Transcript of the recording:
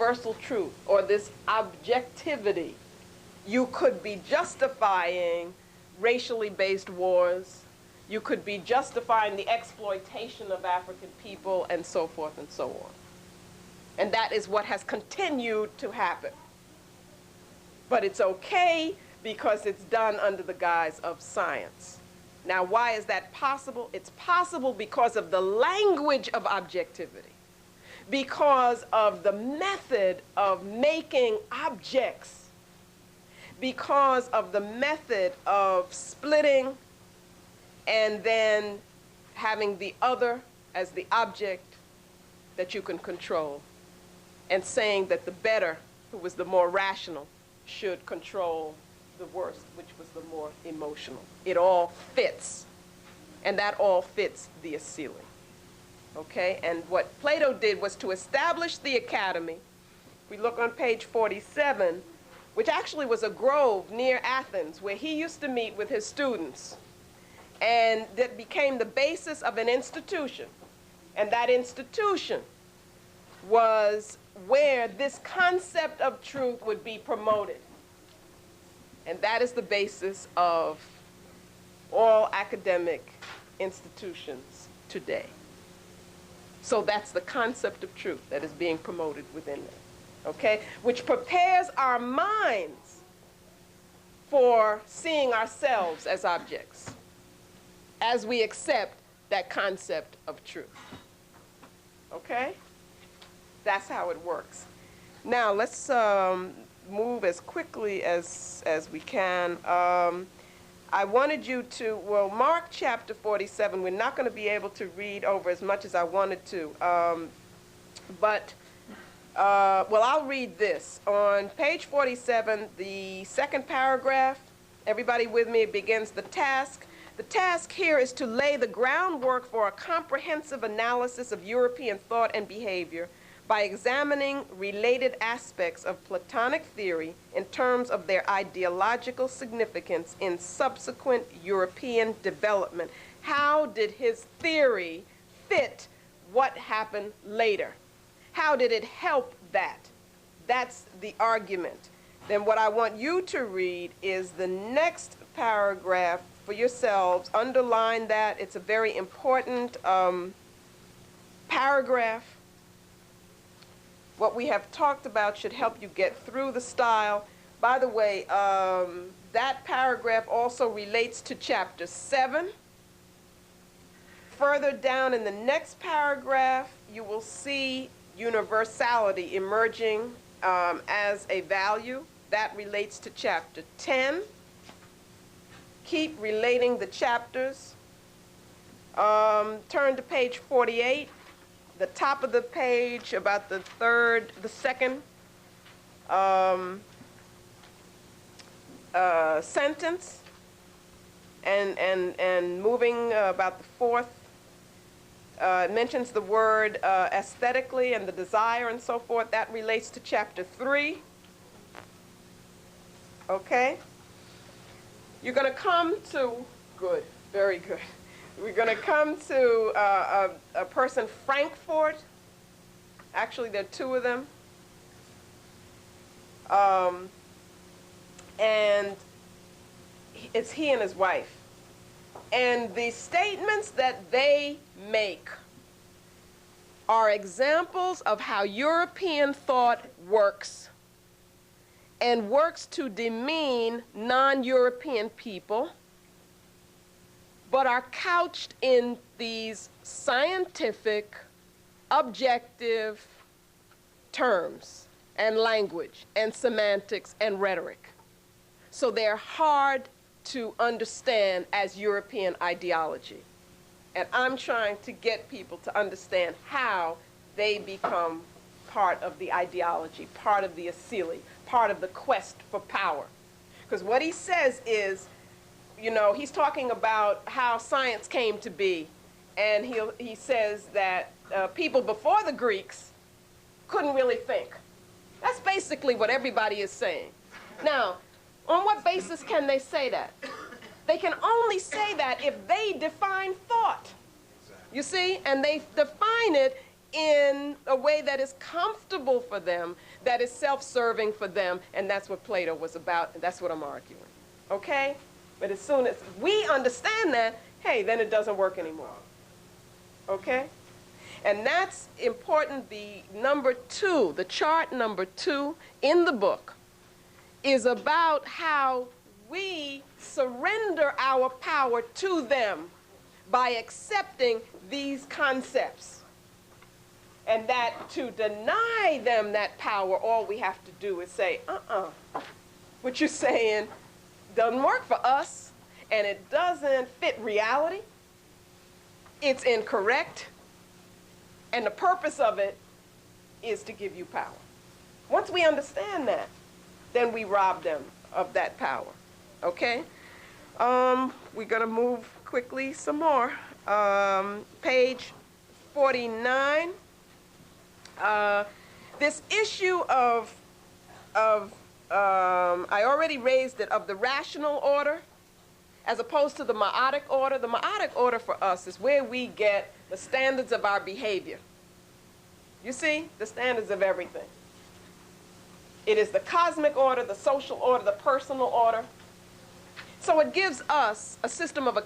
universal truth or this objectivity, you could be justifying racially based wars, you could be justifying the exploitation of African people, and so forth and so on. And that is what has continued to happen. But it's okay because it's done under the guise of science. Now, why is that possible? It's possible because of the language of objectivity, because of the method of making objects, because of the method of splitting and then having the other as the object that you can control, and saying that the better, who was the more rational, should control the worst, which was the more emotional. It all fits, and that all fits the Asili. Okay, and what Plato did was to establish the academy. We look on page 47, which actually was a grove near Athens where he used to meet with his students, and that became the basis of an institution. And that institution was where this concept of truth would be promoted. And that is the basis of all academic institutions today. So that's the concept of truth that is being promoted within them, okay? Which prepares our minds for seeing ourselves as objects, as we accept that concept of truth, okay? That's how it works. Now, let's move as quickly as we can. I wanted you to, well, mark chapter 47. We're not going to be able to read over as much as I wanted to. Well, I'll read this. On page 47, the second paragraph, everybody with me, it begins the task. The task here is to lay the groundwork for a comprehensive analysis of European thought and behavior by examining related aspects of Platonic theory in terms of their ideological significance in subsequent European development. How did his theory fit what happened later? How did it help that? That's the argument. Then what I want you to read is the next paragraph for yourselves. Underline that. It's a very important paragraph. What we have talked about should help you get through the style. By the way, that paragraph also relates to chapter 7. Further down in the next paragraph, you will see universality emerging as a value. That relates to chapter 10. Keep relating the chapters. Turn to page 48. The top of the page, about the second sentence, and moving about the fourth, mentions the word aesthetically and the desire and so forth. That relates to chapter 3. Okay? You're going to come to, good, very good. We're going to come to a person, Frankfurt. Actually, there are two of them. And it's he and his wife. And the statements that they make are examples of how European thought works, and works to demean non-European people, but are couched in these scientific, objective terms and language and semantics and rhetoric. So they're hard to understand as European ideology. And I'm trying to get people to understand how they become part of the ideology, part of the Asili, part of the quest for power. Because what he says is, you know, he's talking about how science came to be, and he says that people before the Greeks couldn't really think. That's basically what everybody is saying. Now, on what basis can they say that? They can only say that if they define thought, you see, and they define it in a way that is comfortable for them. that is self-serving for them, and that's what Plato was about, and that's what I'm arguing. Okay? But as soon as we understand that, hey, then it doesn't work anymore. Okay? And that's important. The number 2, the chart number 2 in the book is about how we surrender our power to them by accepting these concepts. And that to deny them that power, all we have to do is say, what you're saying doesn't work for us, and it doesn't fit reality. It's incorrect, and the purpose of it is to give you power. Once we understand that, then we rob them of that power. Okay? We're going to move quickly some more. Page 49. This issue of I already raised it, of the rational order as opposed to the ma'atic order. The ma'atic order for us is where we get the standards of our behavior. You see, the standards of everything. It is the cosmic order, the social order, the personal order. So it gives us a system of